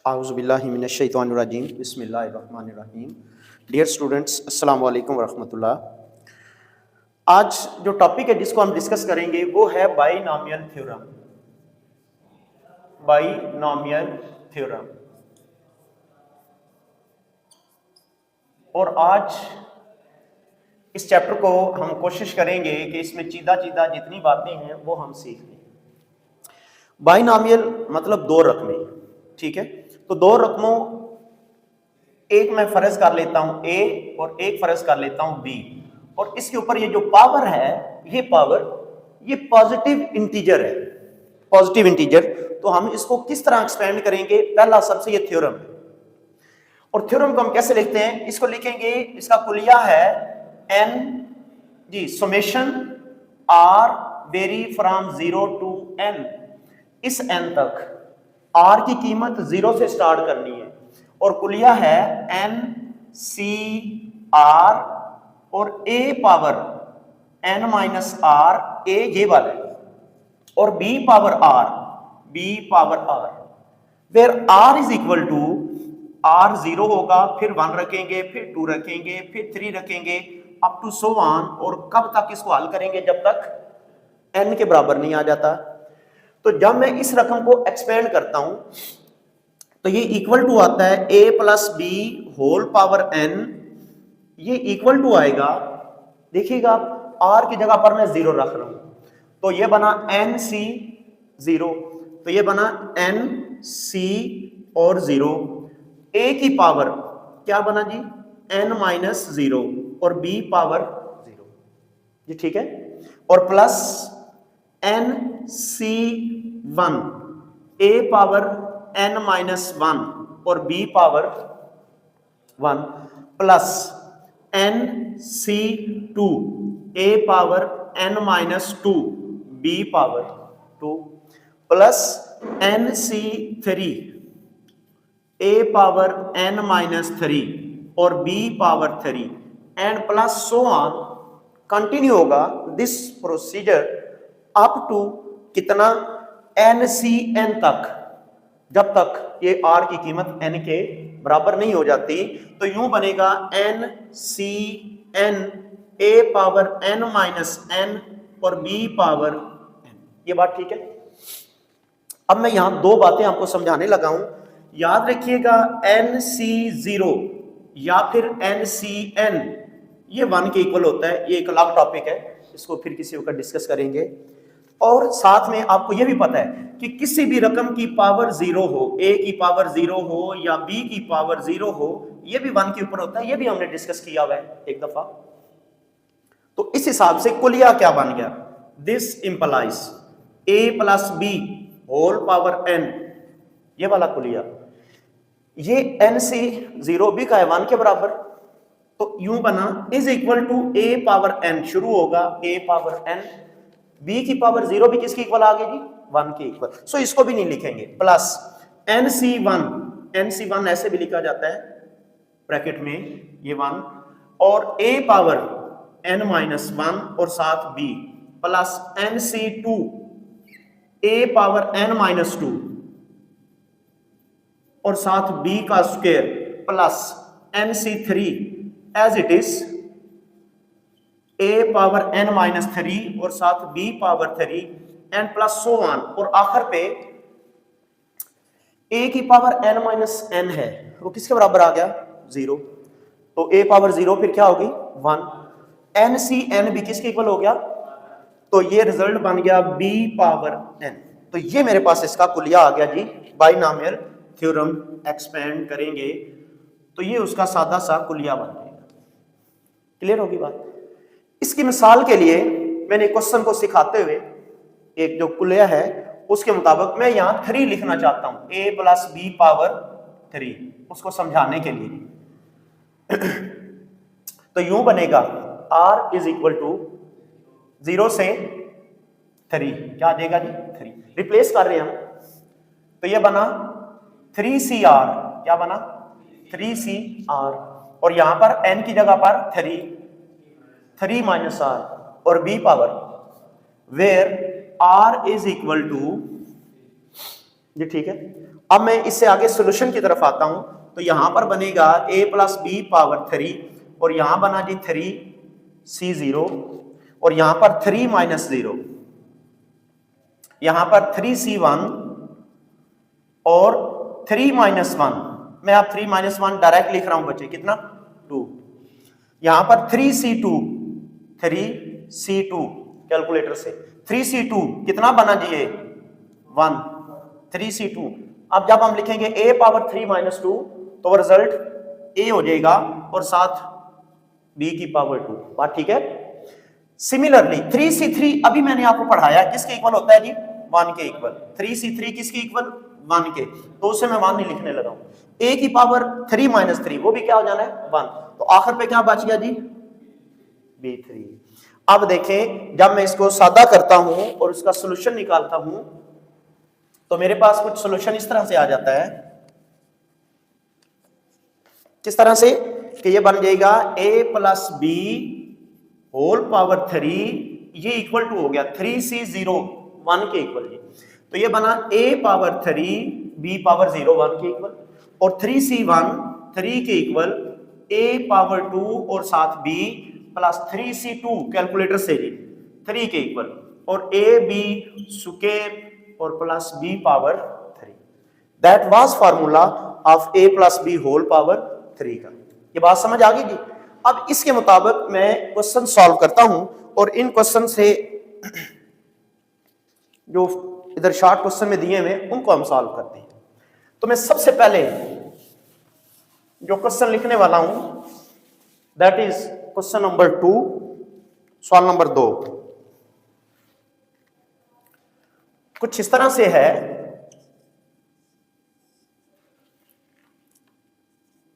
आउज़ुबिल्लाहिमिनश्शैतानिर्रजीम बिस्मिल्लाहिर्रहमानिर्रहीम। Dear students, अस्सलाम वालेकुम वरहमतुल्लाह। आज जो टॉपिक है जिसको हम डिस्कस करेंगे वो है बाइनॉमियल थ्योरम। Binomial theorem. और आज इस चैप्टर को हम कोशिश करेंगे कि इसमें चीदा जितनी बातें हैं वो हम सीख लें। बाइनॉमियल मतलब दो रकमें, ठीक है। तो दो रकमों, एक मैं फर्ज कर लेता हूं ए और एक फर्ज कर लेता हूं बी, और इसके ऊपर ये जो पावर है ये पॉजिटिव इंटीजर है, पॉजिटिव इंटीजर। तो हम इसको किस तरह एक्सपेंड करेंगे? पहला सबसे ये थ्योरम है, और थ्योरम को हम कैसे लिखते हैं? इसको लिखेंगे, इसका कुलिया है एन जी, summation r vary from 0 to N. इस एन तक आर की कीमत 0 से स्टार्ट करनी है, और कुलिया है एन सी आर और A power N minus R, A ये वाला है, और B power R, where R is equal to, R 0 होगा, फिर 1 रखेंगे, फिर 2 रखेंगे, फिर 3 रखेंगे, अप टू सो ऑन। और कब तक इसको हल करेंगे? जब तक एन के बराबर नहीं आ जाता। तो जब मैं इस रकम को एक्सपेंड करता हूं तो ये इक्वल टू आता है a plus B whole power n। ये इक्वल टू आएगा, देखिएगा r की जगह पर मैं 0 रख रहा हूं, तो ये बना n c 0, तो ये बना n c और 0, a की पावर क्या बना जी? n माइनस 0 और b पावर 0, ये ठीक है। और plus n c 1, a power n minus 1 और b power 1, plus n c 2, a power n minus 2, b power 2, plus n c 3, a power n माइनस 3 और b power 3, and plus so on. Continue होगा this procedure up to कितना? NCN तक, जब तक ये R की कीमत N के बराबर नहीं हो जाती। तो यूं बनेगा NCN, A power N minus N और B पावर N। ये बात ठीक है। अब मैं यहां दो बातें आपको समझाने लगा हूं, याद रखिएगा। NC0 या फिर NCN ये 1 के इक्वल होता है, ये एक अलग टॉपिक है, इसको फिर किसी वक्त डिस्कस करेंगे। और साथ में आपको यह भी पता है कि किसी भी रकम की पावर 0 हो, a की पावर 0 हो या b की पावर 0 हो, यह भी 1 के ऊपर होता है, यह भी हमने डिस्कस किया हुआ है एक दफा। तो इस हिसाब से कुलिया क्या बन गया? This implies a plus B whole power n, ये वाला कुलिया। ये NC0 भी का है 1 के बराबर, तो यूं बना is equal to a power n, शुरू होगा a पावर n, b की पावर 0 भी किसकी इक्वल आ गई जी? 1 के इक्वल। सो इसको भी नहीं लिखेंगे, प्लस NC1 ऐसे भी लिखा जाता है ब्रैकेट में, ये 1, और a पावर n माइनस 1 और साथ b, plus NC2 a power n minus 2 और साथ b का square, plus NC3 as it is a power n माइनस 3 और साथ b power 3, and plus so on. और आखिर पे a की पावर n माइनस n है, वो किसके बराबर आ गया? 0, तो a पावर 0 फिर क्या होगी? 1। NCN भी किसके इक्वल हो गया? तो ये रिजल्ट बन गया b पावर n। तो ये मेरे पास इसका कुलिया आ गया जी। बाइनॉमियल थ्योरम एक्सपेंड करेंगे तो ये उसका सादा सा कुलिया बन जाएगा। क्लियर होगी बात? इसकी मिसाल के लिए मैंने क्वेश्चन को सिखाते हुए एक जो कुलिया है उसके मुताबिक मैं यहां 3 लिखना चाहता हूं, a प्लस बी पावर 3, उसको समझाने के लिए। तो यूं बनेगा r इज इक्वल टू 0 से 3, क्या आ जाएगा जी? 3 रिप्लेस कर रहे हैं हम, तो ये बना 3CR, क्या बना? 3CR, और यहां पर n की जगह पर 3 माइनस r और b power, where r is equal to, ये ठीक है, अब मैं इससे आगे सोल्यूशन की तरफ आता हूं, तो यहां पर बनेगा a प्लस बी पावर 3 और यहां बना जी 3c0 और यहां पर 3 माइनस 0, यहां पर 3c1 और 3 माइनस 1, मैं आप 3 माइनस 1 डायरेक्ट लिख रहा हूं बच्चे, कितना 2, यहां पर 3c2 कैलकुलेटर से 3c2 कितना बना जी ये 1, 3c2। अब जब हम लिखेंगे a पावर 3 माइनस 2 तो रिजल्ट a हो जाएगा और साथ b की पावर 2, बात ठीक है। सिमिलरली 3c3 अभी मैंने आपको पढ़ाया किसके इक्वल होता है जी 1 के इक्वल, 3c3 किसके इक्वल 1 के, तो उससे मैं 1 नहीं लिखने लगा हूं। a की पावर 3 माइनस 3 वो भी क्या हो जाना है 1, तो आखिर पे क्या बच गया जी b3। अब देखें जब मैं इसको सादा करता हूं और उसका सॉल्यूशन निकालता हूं तो मेरे पास कुछ सॉल्यूशन इस तरह से आ जाता है, किस तरह से कि ये बन जाएगा a plus B whole power 3, ये इक्वल टू हो गया 3c0 1 के इक्वल जी, तो ये बना a पावर 3 b पावर 0 1 के इक्वल और 3c1 3 के इक्वल a पावर 2 और साथ b प्लस 3c2 कैलकुलेटर से जी 3 के इक्वल और a b स्क्वायर और plus b power 3। That was formula of a plus b whole power 3 का। ये बात समझ आ गई जी। अब इसके मुताबिक मैं क्वेश्चन सॉल्व करता हूं और इन क्वेश्चन से जो इधर शॉर्ट क्वेश्चन में दिए हुए उनको हम सॉल्व करते हैं। तो मैं सबसे पहले जो क्वेश्चन लिखने वाला हूं दैट इज क्वेश्चन नंबर 2, सवाल नंबर 2 कुछ इस तरह से है,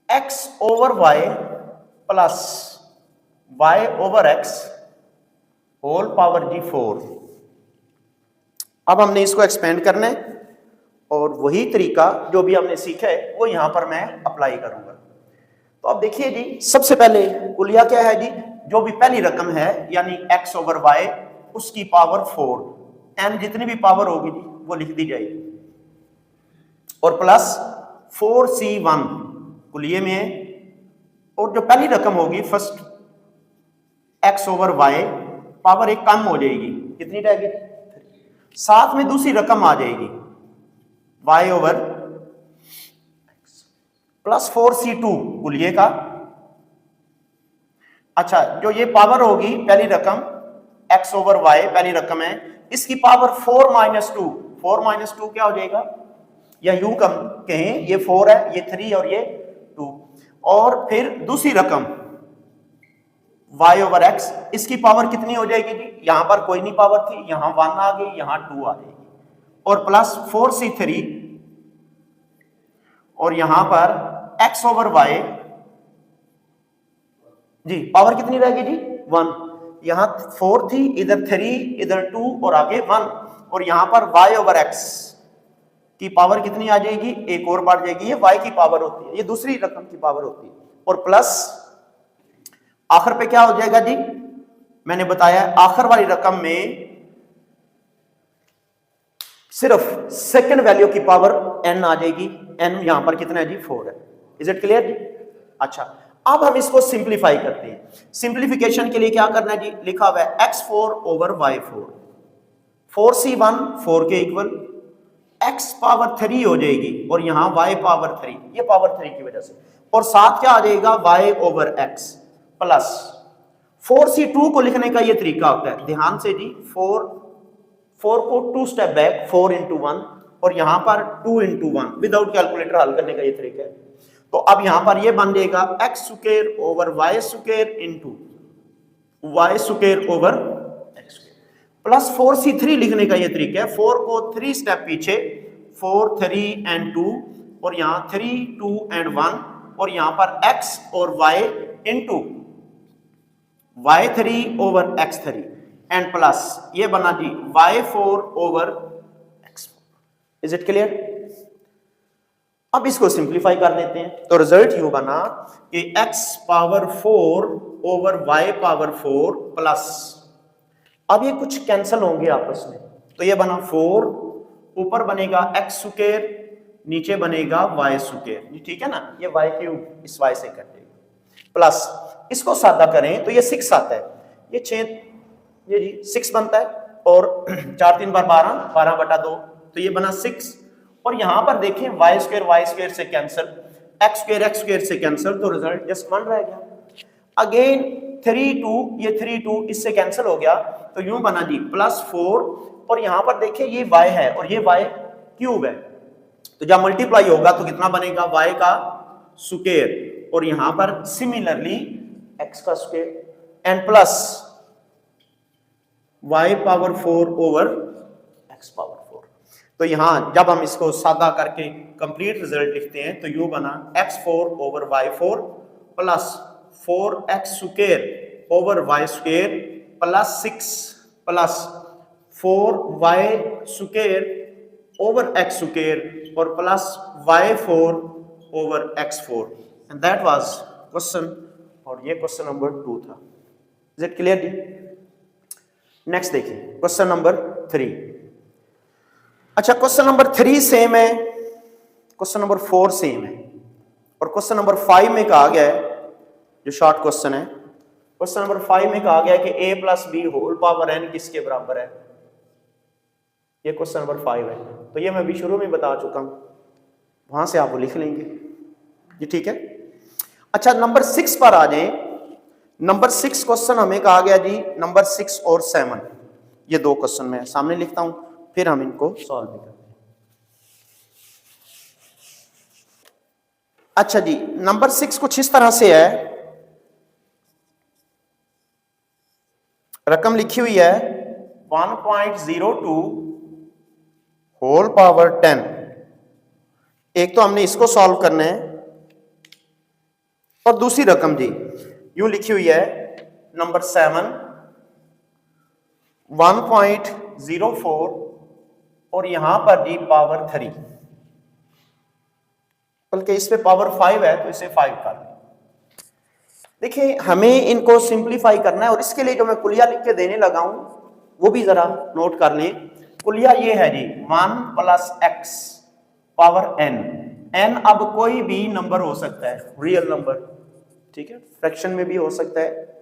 x over y plus y over x whole power g4। अब हमने इसको एक्सपेंड करना है और वही तरीका जो भी हमने सीखा है वो यहां पर मैं अप्लाई करूंगा। तो अब देखिए जी सबसे पहले कुलिया क्या है जी, जो भी पहली रकम है यानी x ओवर y उसकी पावर 4, n जितनी भी पावर होगी जी वो लिख दी जाएगी और प्लस 4c1 कुलिये में है और जो पहली रकम होगी first x over y power एक कम हो जाएगी, कितनी रहेगी, साथ में दूसरी रकम आ जाएगी y ओवर प्लस 4c2 कुलिये का। अच्छा जो ये पावर होगी पहली रकम x ओवर y पहली रकम है, इसकी पावर 4 माइनस 2, 4 माइनस 2 क्या हो जाएगा, या यूं कम कहें ये 4 है, ये 3 और ये 2, और फिर दूसरी रकम y ओवर x इसकी पावर कितनी हो जाएगी जी, यहां पर कोई नहीं पावर थी, यहां 1 आ गई, यहां 2 आ जाएगी और प्लस 4c3 और यहां पर x ओवर y जी पावर कितनी रहेगी जी 1, यहां 4 थी, इधर 3, इधर 2 और आगे 1 और यहां पर y ओवर x की पावर कितनी आ जाएगी, एक और बढ़ जाएगी, ये y की पावर होती है, ये दूसरी रकम की पावर होती है और प्लस आखिर पे क्या हो जाएगा जी, मैंने बताया आखिर वाली रकम में सिर्फ सेकंड वैल्यू की पावर n आ जाएगी, n यहां पर कितना है जी 4 है। इज इट क्लियर जी। अच्छा अब हम इसको सिंप्लीफाई करते हैं। सिंप्लीफिकेशन के लिए क्या करना है जी, लिखा हुआ है x4 ओवर y4, 4c1 4 के इक्वल x पावर 3 हो जाएगी और यहां y पावर 3, ये पावर 3 की वजह से, और साथ क्या आ जाएगा y over x plus 4c2 को लिखने का ये तरीका होता है, ध्यान से जी 4 को 2 स्टेप बैक 4 इंटू 1 और यहां पर 2 इंटू 1 विदाउट कैलकुलेटर हल करने का ये तरीका है। तो अब यहां पर ये बन जाएगा x square over y square into y square over x square plus 4c3 लिखने का ये तरीका है, 4 को 3 स्टेप पीछे 4 3 एंड 2 और यहां 3 2 एंड 1 और यहां पर x और y into y3 over x3 and plus ये बना जी y4 over x4। Is it clear. अब इसको सिंप्लीफाई कर लेते हैं तो रिजल्ट यू बना कि x power 4 over y power 4 plus, अब ये कुछ कैंसिल होंगे आपस में, तो ये बना 4 ऊपर बनेगा x स्क्वायर नीचे बनेगा वाई स्क्वायर, ठीक है ना, ये वाई क्यूब इस वाई से कटेगा, प्लस इसको सादा करें तो ये 6 आता है, ये 6, ये जी 6 बनता है, और 4 3 बार 12, 12/2, तो ये बना 6। और यहां पर देखें वाई स्क्वायर से कैंसिल, एक्स स्क्वायर से कैंसिल, तो रिजल्ट जस्ट 1 रह गया। अगेन 3 2, ये 3 2 इससे कैंसिल हो गया, तो यूं बना जी +4, और यहां पर देखिए ये y है और ये y क्यूब है, तो जब मल्टीप्लाई होगा तो कितना बनेगा, y का स्क्वायर, और यहां पर सिमिलरली x का square and plus y power 4 over x power 4। तो यहां जब हम इसको सादा करके कंप्लीट रिजल्ट लिखते हैं तो यू बना x4 over y4 plus 4x square over y square plus 6 plus 4y square over x square और plus y4 over x4, and that was question, और ये क्वेश्चन नंबर 2 था। इज इट क्लियर जी? Next देखिए question number 3। अच्छा, question number 3 same है, question number 4 same है, और क्वेश्चन नंबर 5 में कहा गया है, जो शॉर्ट क्वेश्चन है, क्वेश्चन नंबर 5 में कहा गया है कि a plus B whole power n किसके बराबर है। ये क्वेश्चन नंबर 5 है, तो ये मैं अभी शुरू में बता चुका हूं, वहां से आप वो लिख लेंगे, ये ठीक है। अच्छा, नंबर 6 पर आ जाए। नंबर 6 क्वेश्चन हमें कहा गया जी, नंबर 6 और 7, ये 2 क्वेश्चन मैं सामने लिखता हूं, फिर हम इनको सॉल्व भी करते हैं। अच्छा जी, नंबर 6 कुछ इस तरह से है, रकम लिखी हुई है 1.02 होल पावर 10। एक तो हमने इसको सॉल्व करना है, और दूसरी रकम जी यूं लिखी हुई है नंबर 7 1.04, और यहां पर जी पावर 3, बल्कि इस पे पावर 5 है तो इसे 5 कर लें। देखिए हमें इनको सिंप्लीफाई करना है, और इसके लिए जो मैं कुलिया लिख के देने लगा हूं वो भी जरा नोट कर लें। कुलिया ये है जी 1 plus x power n, n अब कोई भी नंबर हो सकता है, रियल नंबर, ठीक है, फ्रैक्शन में भी हो सकता है,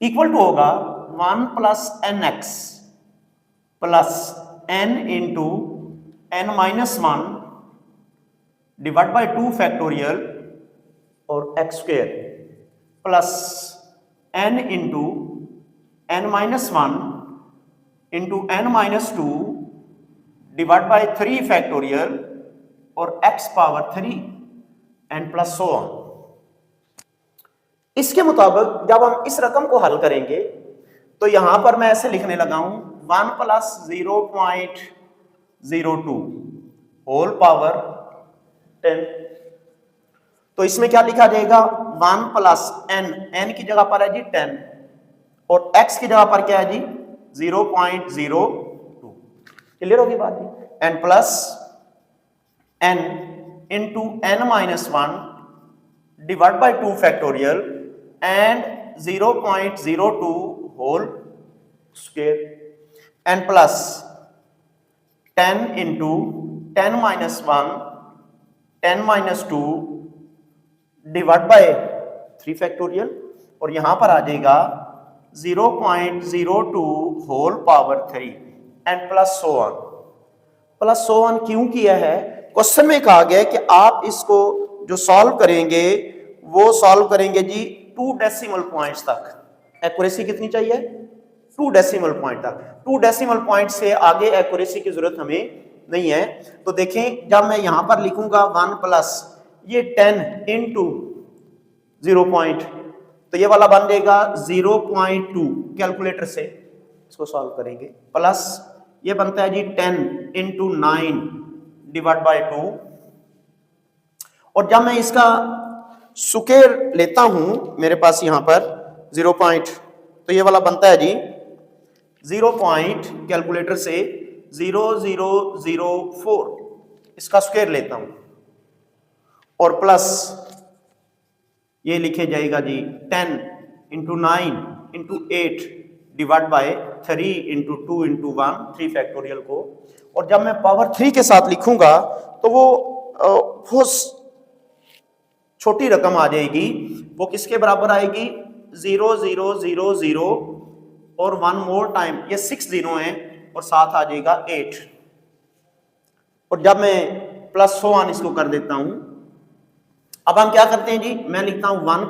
इक्वल टू होगा 1 plus nx plus n into n minus 1 divide by 2 factorial और x square plus n into n minus 1 into n minus 2 divide by 3 factorial और x power 3 and plus so on. इसके मुताबिक जब हम इस रकम को हल करेंगे तो यहां पर मैं ऐसे लिखने लगा हूं 1 प्लस 0.02 होल पावर 10। तो इसमें क्या लिखा जाएगा, 1 प्लस n की जगह पर है जी 10, और x की जगह पर क्या है जी 0.02। क्लियर होगी बात जी? And plus n into n minus 1 divide by 2 factorial and 0.02 whole square and plus 10 into 10 minus 1 10 minus 2 divide by 3 factorial, और यहां पर आ जाएगा 0.02 whole power 3 and plus so on. Plus so on क्यों किया है? क्वेश्चन में कहा गया है कि आप इसको जो सॉल्व करेंगे वो सॉल्व करेंगे जी 2 डेसिमल पॉइंट्स तक। एक्यूरेसी कितनी चाहिए? 2 डेसिमल पॉइंट तक। 2 डेसिमल पॉइंट से आगे एक्यूरेसी की जरूरत हमें नहीं है। तो देखें, जब मैं यहां पर लिखूंगा 1 प्लस ये 10 इंटू 0 पॉइंट, तो ये वाला बन जाएगा 0.2, कैलकुलेटर से इसको सॉल्व करेंगे, प्लस ये बनता है जी 10 इंटू 9 डिवाइड बाई 2, और जब मैं इसका स्क्वायर लेता हूं मेरे पास यहां पर 0 पॉइंट, तो ये वाला बनता है जी 0 पॉइंट, कैलकुलेटर से 0004, इसका स्क्वायर लेता हूं, और प्लस ये लिखे जाएगा जी 10 into 9 into 8 divide by 3 into 2 into 1, 3 factorial को, और जब मैं पावर 3 के साथ लिखूंगा तो वो छोटी रकम आ जाएगी, वो किसके बराबर आएगी, 0 0 0 0 और 1 मोर टाइम, ये 6 जीरो है और साथ आ जाएगा 8। और जब मैं प्लस 1 इसको कर देता हूं, अब हम क्या करते हैं जी, मैं लिखता हूं 1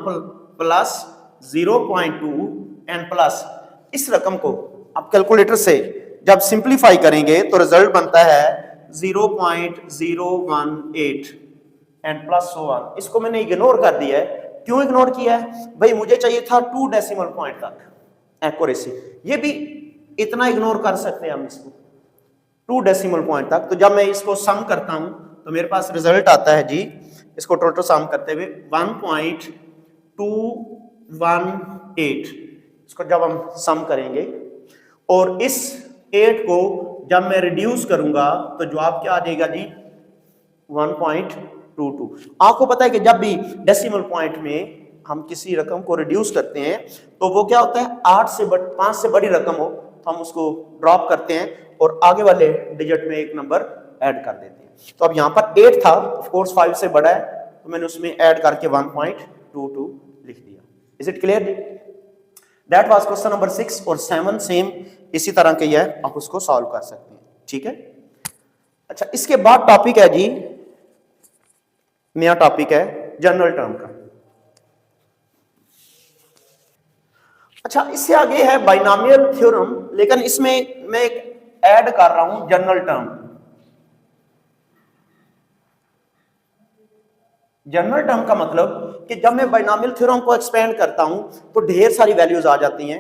प्लस 0.2 एंड प्लस इस रकम को आप कैलकुलेटर से जब सिंप्लीफाई करेंगे तो रिजल्ट बनता है 0.018 एंड प्लस 1। इसको मैंने इग्नोर कर दिया है। क्यों इग्नोर किया है भाई, मुझे चाहिए था 2 डेसिमल पॉइंट तक एक्यूरेसी, ये भी इतना इग्नोर कर सकते हैं हम इसको 2 डेसिमल पॉइंट तक। तो जब मैं इसको सम करता हूं तो मेरे पास रिजल्ट आता है जी, इसको टोटल सम करते हुए 1.218। इसको जब हम सम करेंगे और इस 8 को जब मैं रिड्यूस करूंगा तो जवाब क्या आ जाएगा जी, 1.22। आपको पता है कि जब भी डेसिमल पॉइंट में हम किसी रकम को रिड्यूस करते हैं तो वो क्या होता है, 5 से बड़ी रकम हो तो हम उसको ड्रॉप करते हैं और आगे वाले डिजिट में एक नंबर ऐड कर देते हैं। तो अब यहाँ पर 8 था, ऑफ कोर्स 5 से बड़ा है तो मैंने उसमें ऐड करके 1.22 लिख दिया। इज इट क्लियर जी? दैट वाज क्वेश्चन नंबर 6 और 7 सेम इसी तरह के है, आप उसको सॉल्व कर सकते हैं। ठीक है, अच्छा इसके बाद टॉपिक है जी, नया टॉपिक है जनरल टर्म का। अच्छा इससे आगे है बाइनोमियल थ्योरम, लेकिन इसमें मैं एक ऐड कर रहा हूं जनरल टर्म। जनरल टर्म का मतलब कि जब मैं बाइनोमियल थ्योरम को एक्सपेंड करता हूं तो ढेर सारी वैल्यूज आ जाती हैं।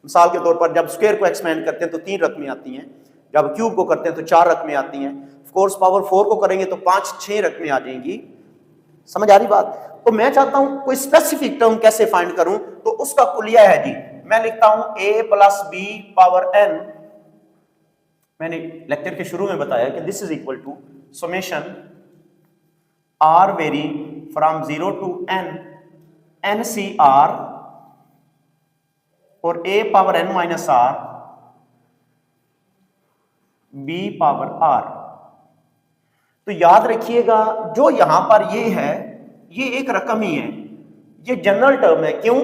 मिसाल के तौर पर जब स्क्वायर को एक्सपेंड करते हैं तो 3 रकमें आती हैं, जब क्यूब को करते हैं तो 4 रकमें आती हैं, ऑफ कोर्स पावर 4 को करेंगे तो 5-6 रकमें आ जाएंगी। समझ आ रही बात? तो मैं चाहता हूं कोई स्पेसिफिक टर्म कैसे फाइंड करूं, तो उसका कुलिया है जी, मैं लिखता हूं a plus B power n। मैंने लेक्चर के शुरू में बताया कि this is equal to summation r vary from 0 to n NCR और a power n minus r b power r। तो याद रखिएगा जो यहां पर ये है ये एक रकम ही है, ये जनरल टर्म है। क्यों?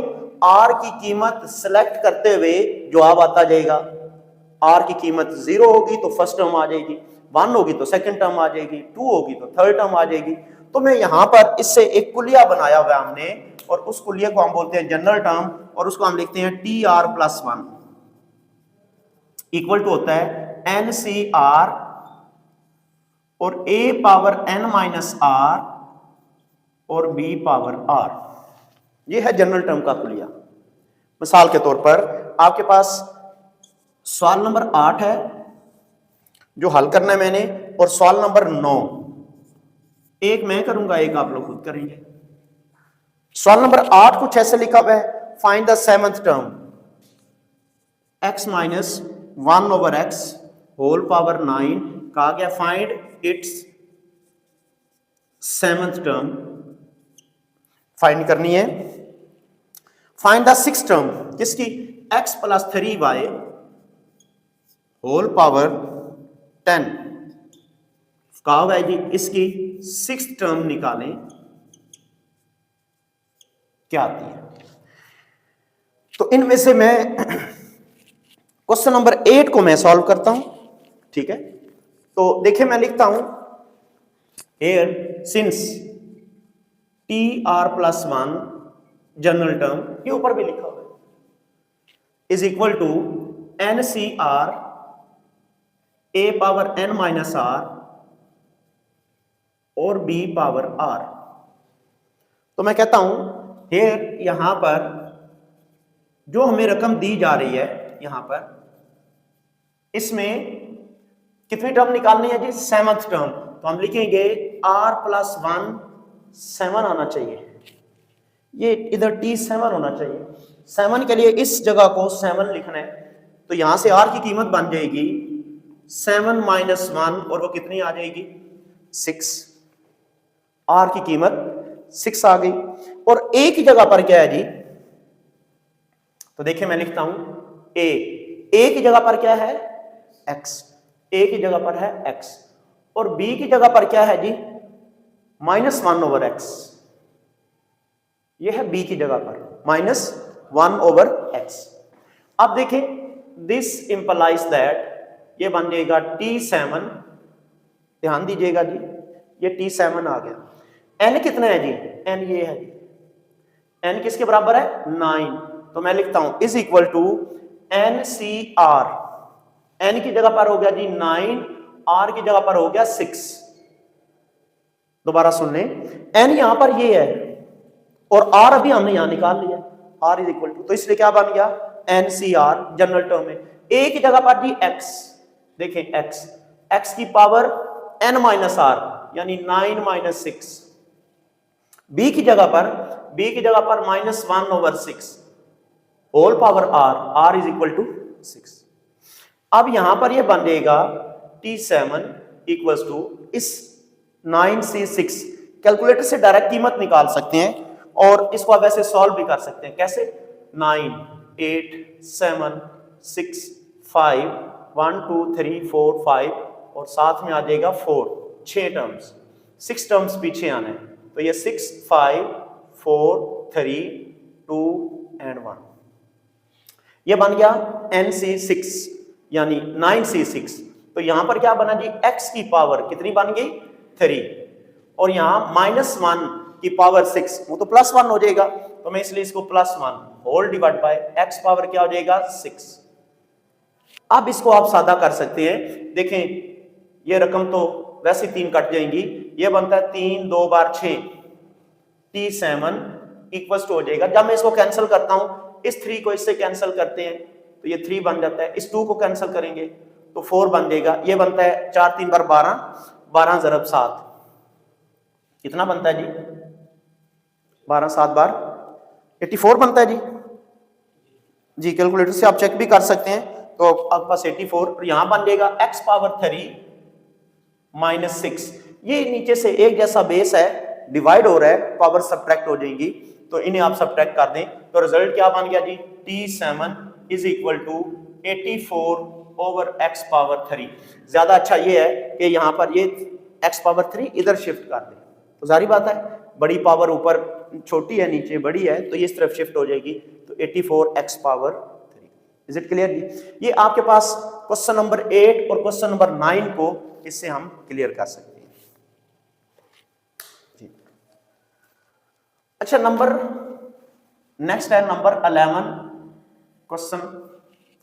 r की कीमत सिलेक्ट करते हुए जवाब आता जाएगा। r की कीमत 0 होगी तो फर्स्ट टर्म आ जाएगी, 1 होगी तो सेकंड टर्म आ जाएगी, 2 होगी तो थर्ड टर्म आ जाएगी। तो मैं यहां पर इससे एक कुलिया बनाया हुआ है हमने, और उस कुलिया को हम बोलते हैं जनरल टर्म, और उसको हम लिखते हैं TR+1 इक्वल टू होता है NCR और a power n minus r और b पावर r। ये है जनरल टर्म का कुलिया। मिसाल के तौर पर आपके पास सवाल नंबर 8 है जो हल करना है मैंने, और सवाल नंबर 9, एक मैं करूंगा एक आप लोग खुद करेंगे। सवाल नंबर 8 कुछ ऐसे लिखा हुआ है, find the 7th term x minus 1 over x whole power 9। कहा गया find its 7th term find करनी है। फाइंड द 6th टर्म किसकी, x plus 3y whole power 10। कहा हुआ है जी इसकी 6th टर्म निकालें, क्या आती है। तो इनमें से मैं क्वेश्चन नंबर 8 को मैं सॉल्व करता हूं। ठीक है, तो देखिए मैं लिखता हूं here since TR+1 general term, ये ऊपर भी लिखा हुआ है, is equal to NCR a power n minus r और b पावर r। तो मैं कहता हूं here यहां पर जो हमें रकम दी जा रही है, यहां पर इसमें कितनी टर्म निकालनी है जी, 7th टर्म। तो हम लिखेंगे R+1 7 आना चाहिए, ये इधर T7 होना चाहिए। 7 के लिए इस जगह को 7 लिखना है, तो यहां से R की कीमत बन जाएगी 7 माइनस 1 और वो कितनी आ जाएगी 6। R की कीमत 6 आ गई। और A की जगह पर क्या है जी, तो देखिए मैं लिखता हूं A की जगह पर क्या है x। ए की जगह पर है x और b की जगह पर क्या है जी, -1/x। ये है b की जगह पर -1/x। अब देखें, दिस इंप्लाइज दैट ये बन जाएगा T7, ध्यान दीजिएगा जी, ये T7 आ गया। n कितना है जी, n ये है जी, n किसके बराबर है 9, तो मैं लिखता हूं is equal to NCR। n की जगह पर हो गया जी 9, r की जगह पर हो गया 6। दोबारा सुन लें, n यहां पर ये है और r अभी हमने यहां निकाल लिया, r इज इक्वल टू, तो इसलिए क्या बन गया NCR जनरल टर्म में। a की जगह पर जी x, देखें x की पावर n माइनस r यानी 9 - 6। b की जगह पर -1/6 whole power r is equal to 6। अब यहां पर ये बन जाएगा T7 इक्वल्स टू इस 9C6। कैलकुलेटर से डायरेक्ट कीमत निकाल सकते हैं और इसको आप वैसे सॉल्व भी कर सकते हैं। कैसे, 9 8 7 6 5 1 2 3 4 5 और साथ में आ जाएगा 4, 6 टर्म्स, 6 टर्म्स पीछे आना है, तो ये 6 5 4 3 2 एंड 1, ये बन गया NC6 यानी 9C6। तो यहां पर क्या बना जी, x की पावर कितनी बन गई 3 और यहां -1 की पावर 6, वो तो +1 हो जाएगा, तो मैं इसलिए इसको +1 whole divide by x power क्या हो जाएगा 6। अब इसको आप सादा कर सकते हैं, देखें ये रकम तो वैसे 3 कट जाएंगी, ये बनता है 3 2 बार 6, T7 इक्वल्स टू हो जाएगा। जब मैं इसको कैंसिल करता हूं, इस 3 को इससे कैंसिल करते हैं तो ये 3 बन जाता है, इस 2 को कैंसिल करेंगे तो 4 बन जाएगा। ये बनता है 4 3 बार 12, 12 × 7 कितना बनता है जी, 12 7 बार 84 बनता है जी। कैलकुलेटर से आप चेक भी कर सकते हैं, तो आपके पास 84 और यहां बन जाएगा x पावर 3 -6। ये नीचे से एक जैसा बेस है, डिवाइड हो रहा है, पावर सब्ट्रैक्ट हो जाएंगी, तो इन्हें आप सब्ट्रैक्ट कर दें तो रिजल्ट क्या बन गया जी, T7 is equal to 84/x power 3। ज्यादा अच्छा ये है कि यहां पर ये x पावर 3 इधर शिफ्ट कर दें, तो जारी बात है बड़ी पावर ऊपर छोटी है नीचे बड़ी है, तो ये इस तरफ शिफ्ट हो जाएगी, तो 84x power 3। Is it clear जी। ये आपके पास क्वेश्चन नंबर 8 और क्वेश्चन नंबर 9 को इससे हम क्लियर कर सकते हैं जी। अच्छा, नेक्स्ट है नंबर 11। क्वेश्चन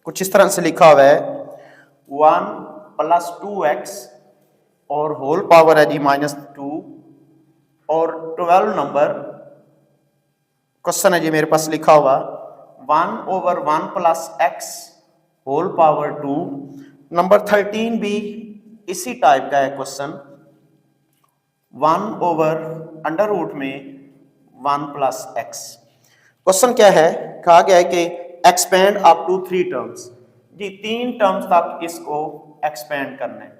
कुछ इस तरह से लिखा हुआ है 1 + 2x और होल पावर है जी -2 और 12 नंबर क्वेश्चन है जी मेरे पास लिखा हुआ 1/1 + x होल पावर 2। नंबर 13 भी इसी टाइप का है क्वेश्चन, 1/√1 + x। क्वेश्चन क्या है, कहा गया है कि एक्सपेंड अप टू 3 टर्म्स जी, 3 टर्म्स तक इसको एक्सपेंड करना है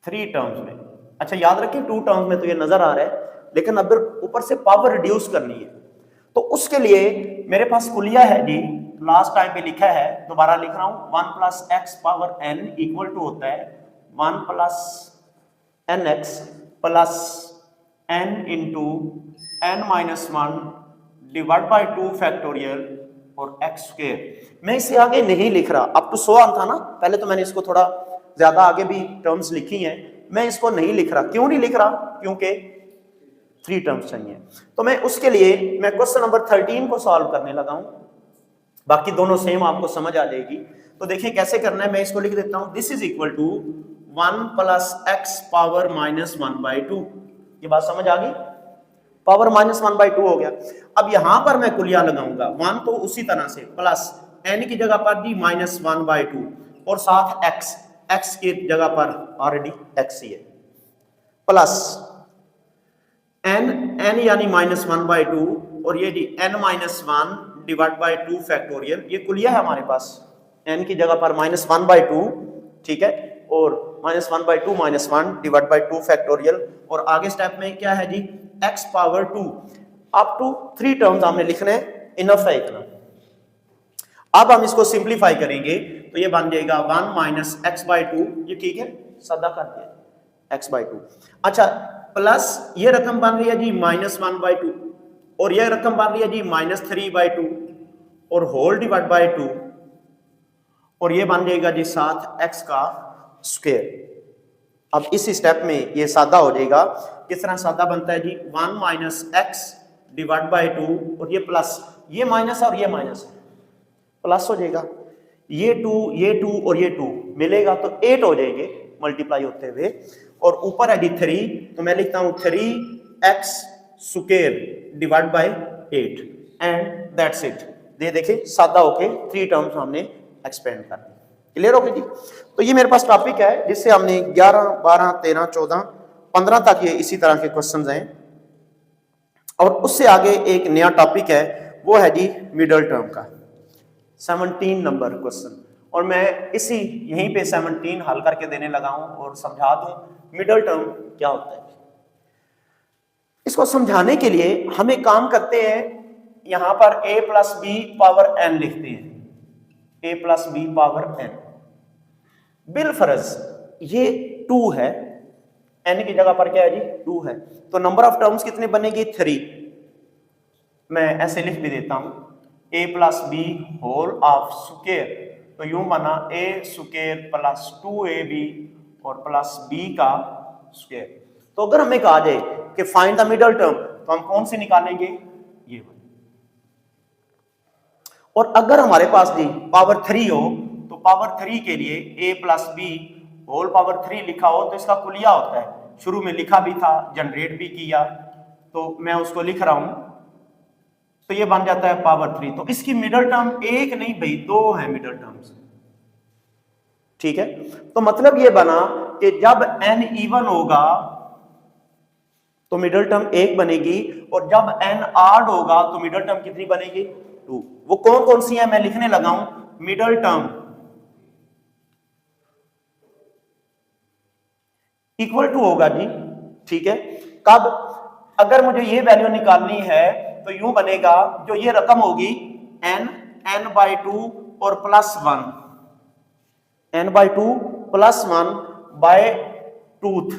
3 टर्म्स में। अच्छा याद रखें 2 टर्म्स में तो ये नजर आ रहा है, लेकिन अब ऊपर से पावर रिड्यूस करनी है, तो उसके लिए मेरे पास कुलिया है जी, लास्ट टाइम पे लिखा है, दोबारा लिख रहा हूं, 1 + x power n equal to होता है 1 + nx + n × n-1 divide by 2 factorial और x²। मैं इसे आगे नहीं लिख रहा, अब तो 100 था ना, पहले तो मैंने इसको थोड़ा ज्यादा आगे भी टर्म्स लिखी हैं, मैं इसको नहीं लिख रहा। क्यों नहीं लिख रहा, क्योंकि 3 टर्म्स चाहिए, तो मैं उसके लिए मैं क्वेश्चन नंबर 13 को सॉल्व करने लगा हूं, बाकी दोनों सेम आपको समझ आ जाएगी। तो देखिए कैसे करना है, मैं इसको लिख देता हूं, this is equal to 1 + x power -1/2। ये बात समझ आ गई, पावर -1/2 हो गया। अब यहां पर मैं कुलिया लगाऊंगा 1 तो उसी तरह से प्लस n की जगह पर दी -1/2 और साथ x की जगह पर ऑलरेडी x ही है, प्लस n यानी -1/2 और ये जी n-1 डिवाइड बाय 2 फैक्टोरियल। ये कुलिया है हमारे पास, n की जगह पर -1/2, ठीक है, और -1/2 -1 डिवाइड बाय 2 फैक्टोरियल, और आगे स्टेप में क्या है जी x power 2 up to 3 terms हमने लिखने, इनफ है इतना। अब हम इसको सिंप्लीफाई करेंगे तो ये बन जाएगा 1 माइनस एक्स बाई टू, ये ठीक है, सादा कर दिया एक्स बाई टू। अच्छा, प्लस ये रकम बन रही है जी माइनस 1 बाई टू, और ये रकम बन रही है जी माइनस 3 बाई टू, और होल डिवाइड बाई टू, और ये बन जाएगा जी 7 एक्स का स्क्वायर। अब इस स्टेप में ये सादा हो जाएगा। किस तरह सादा बनता है जी, 1 minus x divide by two, और ये प्लस, ये माइनस और ये माइनस प्लस हो जाएगा, ये 2 और ये 2 मिलेगा तो 8 हो जाएंगे मल्टीप्लाई होते हुए, और ऊपर है जी 3, तो मैं लिखता हूं 3x square divide by 8 and that's it. ये देखिए सादा होके 3 टर्म्स हमने एक्सपेंड कर दी। क्लियर हो गई जी। तो ये मेरे पास टॉपिक है जिससे हमने 11, 12, 13, 14, 15 तक ये इसी तरह के क्वेश्चंस हैं, और उससे आगे एक नया टॉपिक है, वो है जी मिडल टर्म का 17 नंबर क्वेश्चन, और मैं इसी यहीं पे 17 हल करके देने लगा हूं और समझा दूं मिडल टर्म क्या होता है। इसको समझाने के लिए हम एक काम करते हैं, यहां पर a plus B power n लिखते हैं, a plus B power n। बिलफरज ये 2 है, n की जगह पर क्या है जी 2 है, तो नंबर ऑफ टर्म्स कितने बनेगी 3। मैं ऐसे लिख भी देता हूं, a plus B whole of square, तो यूं बना a स्क्वायर प्लस 2ab और प्लस b का स्क्वायर। तो अगर हमें कहा जाए कि फाइंड द मिडल टर्म, तो हम कौन सी निकालेंगे, ये वाली। और अगर हमारे पास जी पावर 3 हो, तो पावर 3 के लिए a plus B whole power 3 लिखा हो तो इसका कुलिया होता है, शुरू में लिखा भी था, जनरेट भी किया, तो मैं उसको लिख रहा हूं, तो ये बन जाता है पावर 3। तो इसकी मिडल टर्म एक नहीं भाई 2 है मिडल टर्म्स, ठीक है। तो मतलब ये बना कि जब n इवन होगा तो मिडल टर्म 1 बनेगी, और जब n ऑड होगा तो मिडल टर्म कितनी बनेगी 2। वो कौन कौन सी है मैं लिखने लगा हूं। मिडल टर्म इक्वल टू होगा जी, ठीक है। कब, अगर मुझे ये वैल्यू निकालनी है तो यूं बनेगा, जो ये रकम होगी n बाई 2 और plus 1, n by 2 plus 1 by tooth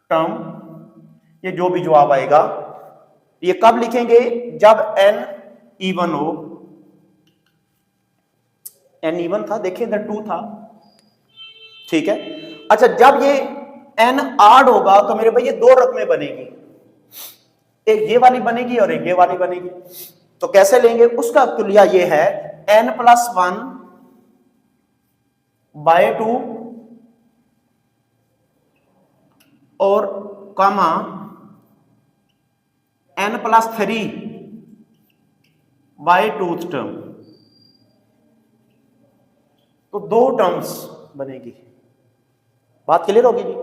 term, ये जो भी जवाब आएगा, ये कब लिखेंगे, जब n इवन हो। n इवन था, देखिए इधर 2 था, ठीक है। अच्छा, जब ये n ऑड होगा तो मेरे भाई ये 2 रकमें बनेगी, एक ये वाली बनेगी और एक ये वाली बनेगी। तो कैसे लेंगे, उसका तुलिया ये है n प्लस 1 बाय 2 और comma n plus 3 by tooth term, तो 2 टर्म्स बनेगी। बात क्लियर होगी जी,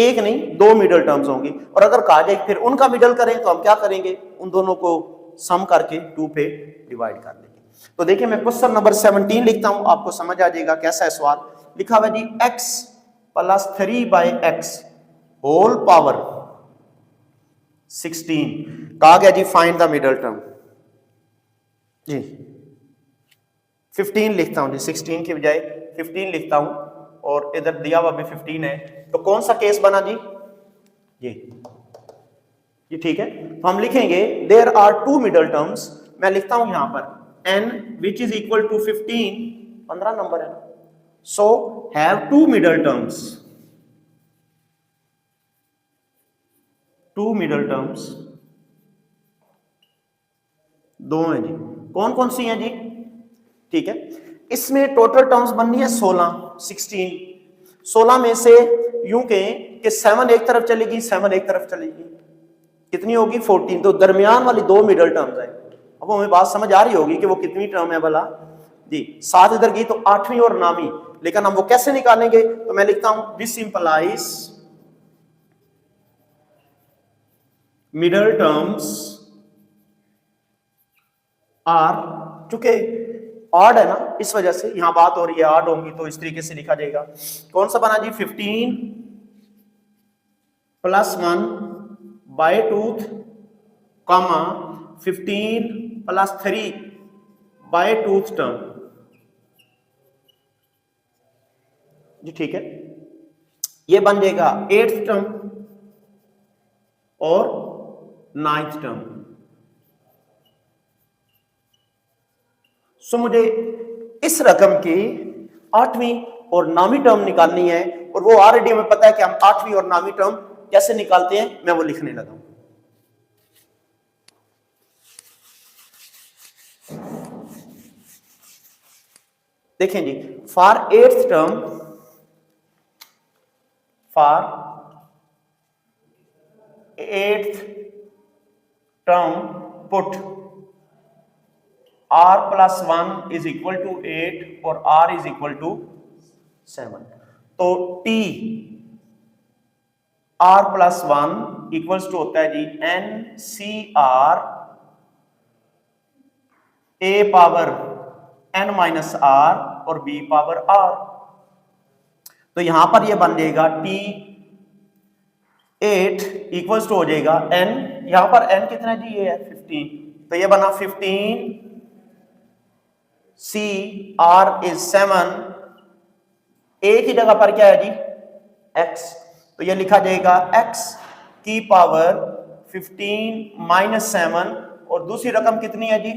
एक नहीं 2 मिडल टर्म्स होंगी। और अगर कहा जाए फिर उनका मिडल करें तो हम क्या करेंगे, उन दोनों को सम करके 2 पे डिवाइड कर लेंगे। तो देखिए मैं क्वेश्चन नंबर 17 लिखता हूं, आपको समझ आ जाएगा कैसा है सवाल। लिखा हुआ जी x plus 3 by X whole power 16, कहा गया जी फाइंड द मिडल टर्म। जी 15 लिखता हूं जी, 16 की बजाय 15 लिखता हूं, और इधर दिया हुआ भी 15 है, तो कौन सा केस बना जी, ये ठीक है। तो हम लिखेंगे देयर आर 2 मिडल टर्म्स, मैं लिखता हूं यहां पर n which is equal to 15, 15 number है, so have 2 middle terms, 2 middle terms, 2 हैं जी। कौन कौन सी हैं जी, ठीक है। इसमें टोटल टर्म्स बननी है 16, 16 में से यूं कहें कि 7 एक तरफ चलेगी, 7 एक तरफ चलेगी, कितनी होगी 14। तो दरमियान वाली 2 मिडल टर्म्स है। अब हमें बात समझ आ रही होगी कि वो कितनी टर्म है भला जी, 7 इधर की तो 8वीं और 9वीं, लेकिन हम वो कैसे निकालेंगे, तो मैं लिखता हूं this implies middle terms are, चूंकि ऑड है ना इस वजह से यहां बात हो रही है, ऑड होंगी तो इस तरीके से लिखा जाएगा। कौन सा बना जी 15 plus 1 by twoth comma 15 plus 3 by tooth term, जी ठीक है, ये बन जाएगा 8th टर्म और 9th टर्म। सो मुझे इस रकम की 8वीं और 9वीं टर्म निकालनी है, और वो ऑलरेडी हमें पता है कि हम 8वीं और 9वीं टर्म कैसे निकालते हैं, मैं वो लिखने लगा हूं। देखें जी, for 8th term, for 8th term put r plus 1 is equal to 8 और r is equal to 7। तो t r plus 1 equals to होता है जी n c r a power n minus r और b पावर r। तो यहां पर ये बन जाएगा t 8 इक्वल्स टू हो जाएगा n, यहां पर n कितना जी, ये है 15, तो ये बना 15 C R is 7, A की जगह पर क्या है जी x, तो ये लिखा जाएगा x की पावर 15 माइनस 7, और दूसरी रकम कितनी है जी,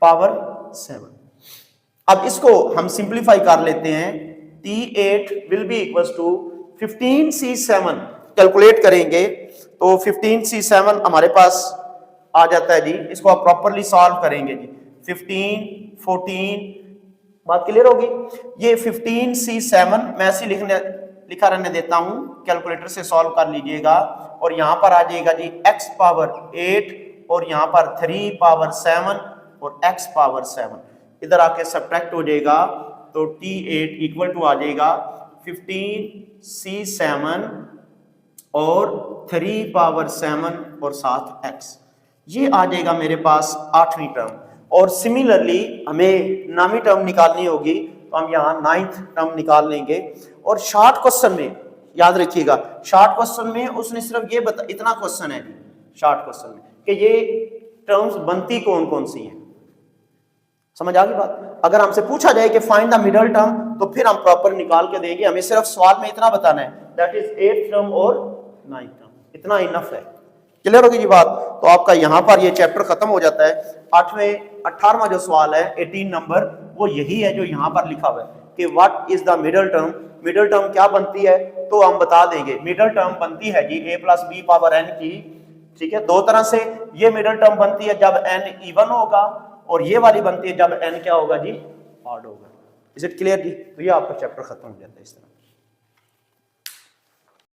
पावर 7। अब इसको हम सिंप्लीफाई कर लेते हैं, T8 will be equals to 15C7, calculate करेंगे तो 15C7 हमारे पास आ जाता है जी। इसको आप प्रॉपरली सॉल्व करेंगे जी, 15 14, बात क्लियर होगी। ये 15C7 मैं ऐसे लिखा रहने देता हूं, कैलकुलेटर से सॉल्व कर लीजिएगा, और यहां पर आ जाएगा जी x पावर 8 और यहां पर 3 पावर 7 और x पावर 7, इधर आके सब्ट्रैक्ट हो जाएगा, तो T8 इक्वल टू आ जाएगा 15C7 और 3 पावर 7 और साथ x, ये आ जाएगा मेरे पास 8वीं टर्म। और सिमिलरली हमें 9वीं टर्म निकालनी होगी, तो हम यहाँ 9th टर्म निकाल लेंगे। और शॉर्ट क्वेश्चन में याद रखिएगा, शॉर्ट क्वेश्चन में उसने सिर्फ ये इतना क्वेश्चन है शॉर्ट क्वेश्चन में कि ये टर्म्स बनती कौन कौन सी हैं, समझ आ गई बात। अगर हमसे पूछा जाए कि फाइंड द मिडल टर्म, तो फिर हम प्रॉपर निकाल के देंगे, हमें सिर्फ सवाल में इतना बताना है, दैट इज 8th टर्म और 9th टर्म, इतना इनफ है। क्लियर होगी जी बात। तो आपका यहाँ पर ये चैप्टर खत्म हो जाता है। 18वां जो सवाल है 18 नंबर, वो यही है जो यहाँ पर लिखा हुआ है कि what is the middle term, middle term क्या बनती है, तो हम बता देंगे। मिडल टर्म बनती है जी a plus B power n की, ठीक है, दो तरह से। ये मिडल टर्म बनती है जब n इवन होगा, और ये वाली बनती है जब n क्या होगा जी, ऑड होगा। इज इट क्लियर जी। तो ये आपका चैप्टर खत्म हो जाता है इस तरह।